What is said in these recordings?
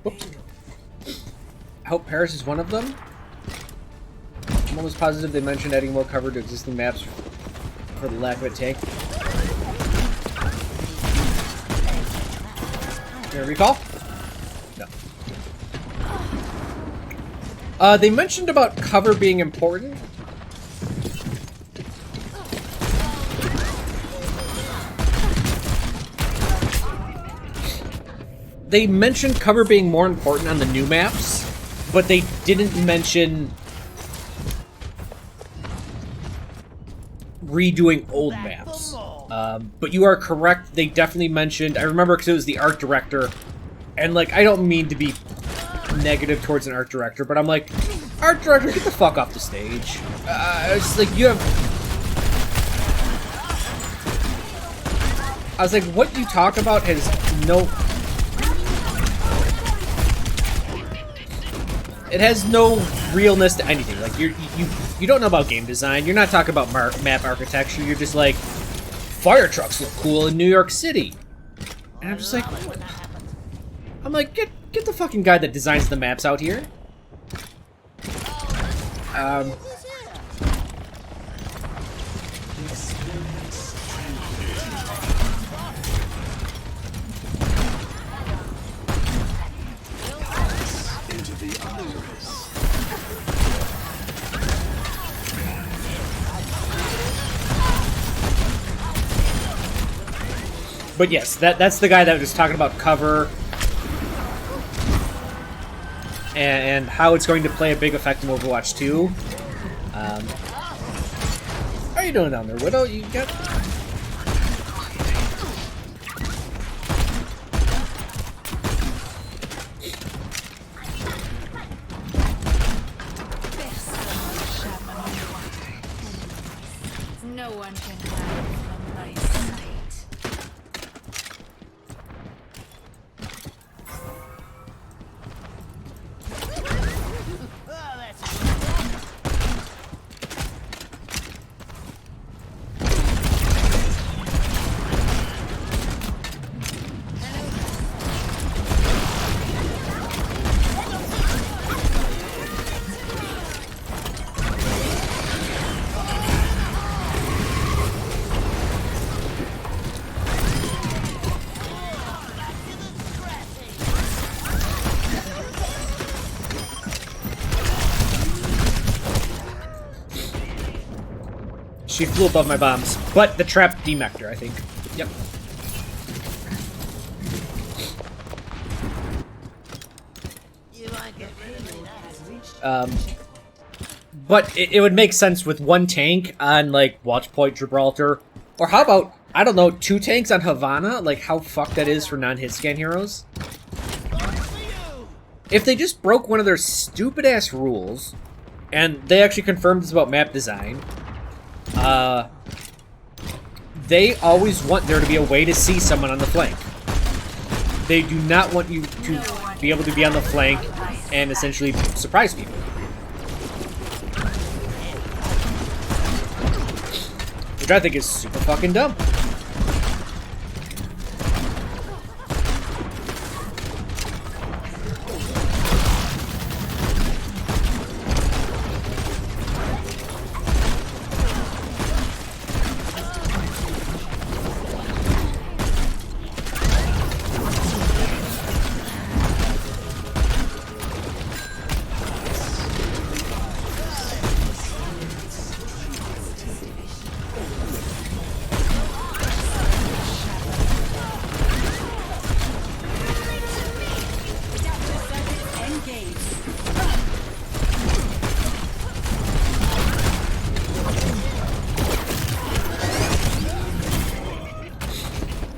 Whoops. I hope Paris is one of them. I'm almost positive they mentioned adding more cover to existing maps for the lack of a tank. Gonna recall? No. They mentioned about cover being important. They mentioned cover being more important on the new maps, but they didn't mention redoing old maps. But you are correct, they definitely mentioned, I remember because it was the art director, and like, I don't mean to be negative towards an art director, but I'm like, art director, get the fuck off the stage. It's like, you have... I was like, what you talk about has no... It has no realness to anything. Like, you don't know about game design. You're not talking about map architecture. You're just like, fire trucks look cool in New York City. And I'm just like, get the fucking guy that designs the maps out here. But yes, that's the guy that was talking about cover and how it's going to play a big effect in Overwatch 2. How are you doing down there, Widow? You got... No one can hide from my sight. She flew above my bombs, but the trap demeched her, I think. Yep. But it would make sense with one tank on, like, Watchpoint Gibraltar. Or how about, I don't know, 2 tanks on Havana? Like, how fucked that is for non-hit scan heroes? If they just broke one of their stupid-ass rules, and they actually confirmed this about map design, they always want there to be a way to see someone on the flank. They do not want you to be able to be on the flank and essentially surprise people. Which I think is super fucking dumb.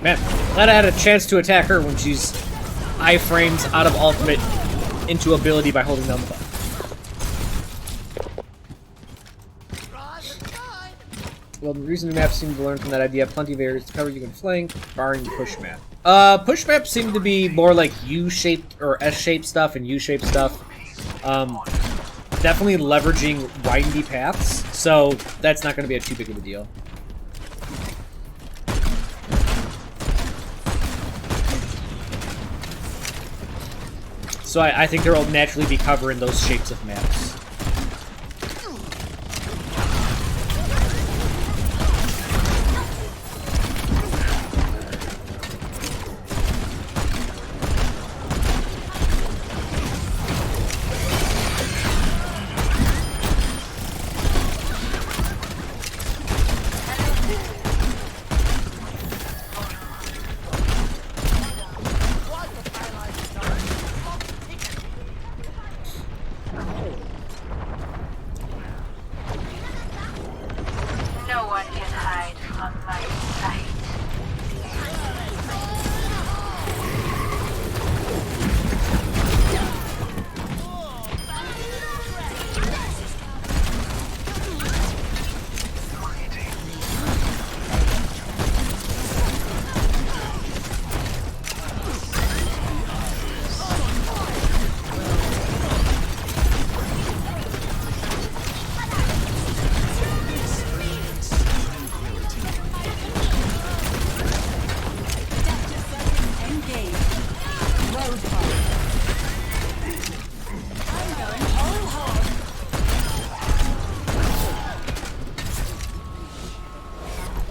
Man, glad I had a chance to attack her when she's iframes out of ultimate into ability by holding down the button. Well, the reason the map seemed to learn from that idea, plenty of areas to cover you can flank, barring the push map. Push maps seem to be more like U-shaped or S-shaped stuff and U-shaped stuff. Definitely leveraging windy paths, so that's not going to be too big of a deal. So I think there will naturally be cover in those shapes of maps. No one can hide from my sight.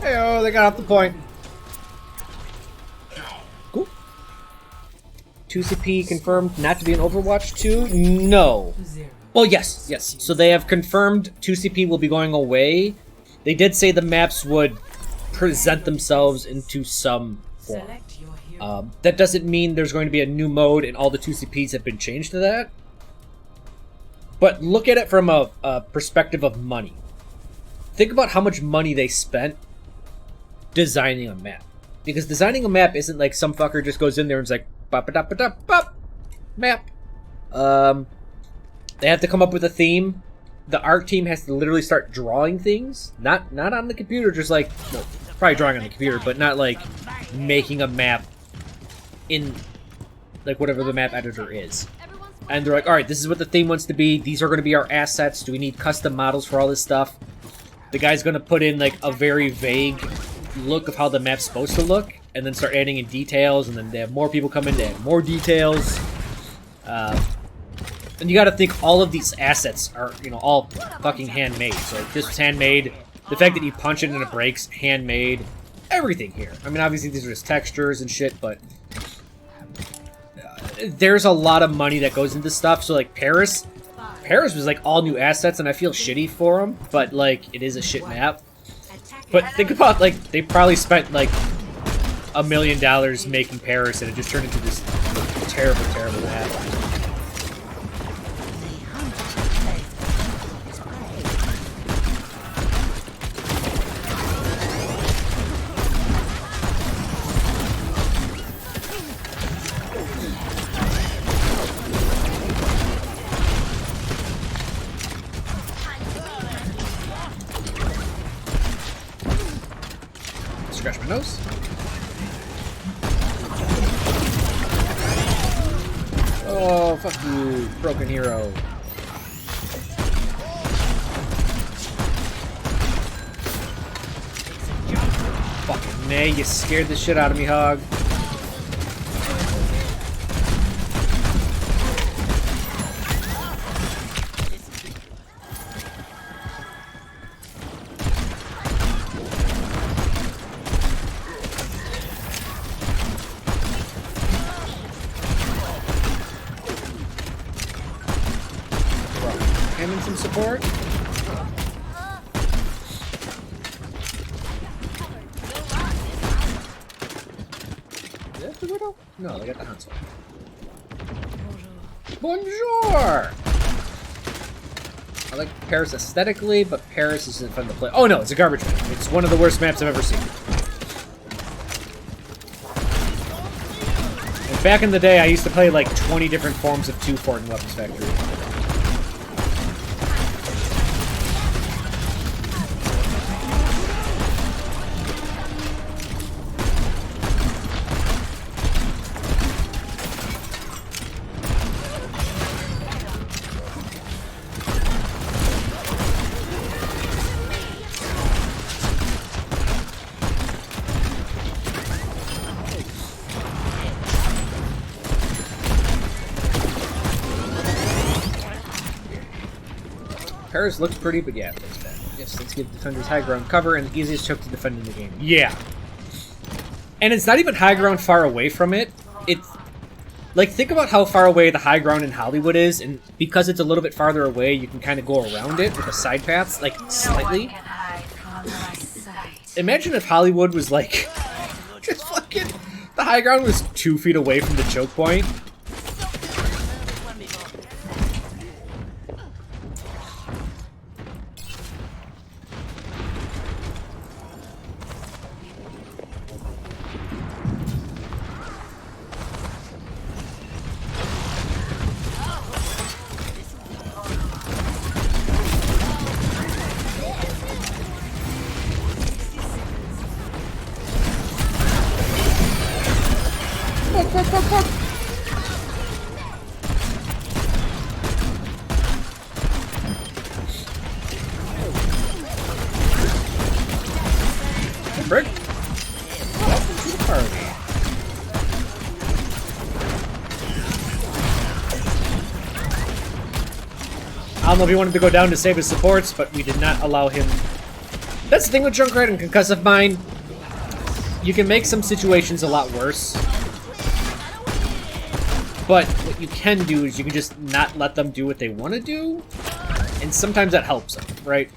Hey-oh, they got off the point. Cool. 2CP confirmed not to be in Overwatch 2? No. Well, yes, yes. So they have confirmed 2CP will be going away. They did say the maps would present themselves into some form. That doesn't mean there's going to be a new mode and all the 2CPs have been changed to that. But look at it from a perspective of money. Think about how much money they spent designing a map. Because designing a map isn't like some fucker just goes in there and is like, bop-a-dop-a-dop-bop, map. They have to come up with a theme. The art team has to literally start drawing things. Not on the computer, just like, well, probably drawing on the computer, but not like making a map in like whatever the map editor is. And they're like, alright, this is what the theme wants to be. These are going to be our assets. Do we need custom models for all this stuff? The guy's going to put in like a very vague look of how the map's supposed to look, and then start adding in details, and then they have more people come in to add more details. And you got to think all of these assets are, you know, all fucking handmade. So if this was handmade, the fact that you punch it and it breaks, handmade, everything here. I mean, obviously these are just textures and shit, but there's a lot of money that goes into stuff. So like Paris was like all new assets, and I feel shitty for them, but like it is a shit map. But think about like they probably spent like $1 million making Paris, and it just turned into this terrible, terrible map. Scratch my nose. Oh, fuck you, broken hero. Fucking nay, you scared the shit out of me, Hog. Him in some support. Is that the Widow? No, they got the Hansel. Bonjour! I like Paris aesthetically, but Paris isn't fun to play. Oh no, it's a garbage map. It's one of the worst maps I've ever seen. And back in the day, I used to play like 20 different forms of 2 Fort and Weapons Factory. Paris looks pretty, but yeah, it looks bad. Yes, let's give defenders high ground cover and the easiest choke to defend in the game. Yeah. And it's not even high ground far away from it. It's like, think about how far away the high ground in Hollywood is, and because it's a little bit farther away, you can kind of go around it with the side paths, like, slightly. Can hide from my sight. Imagine if Hollywood was like, just fucking, the high ground was 2 feet away from the choke point. Brick? Welcome to the party. I don't know if he wanted to go down to save his supports, but we did not allow him. That's the thing with Junkrat and Concussive Mine. You can make some situations a lot worse. But what you can do is you can just not let them do what they want to do. And sometimes that helps them, right?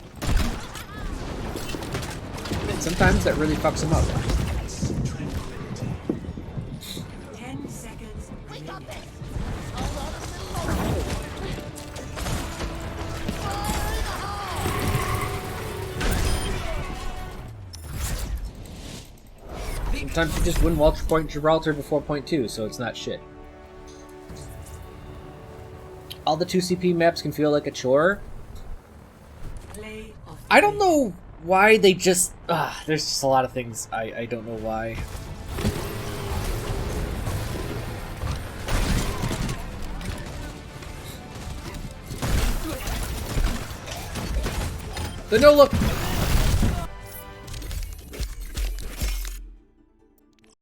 And sometimes that really fucks them up. 10 seconds. Sometimes you just win Watchpoint Gibraltar before point 2, so it's not shit. All the 2CP maps can feel like a chore. I don't know why they just... there's just a lot of things I don't know why. The no look...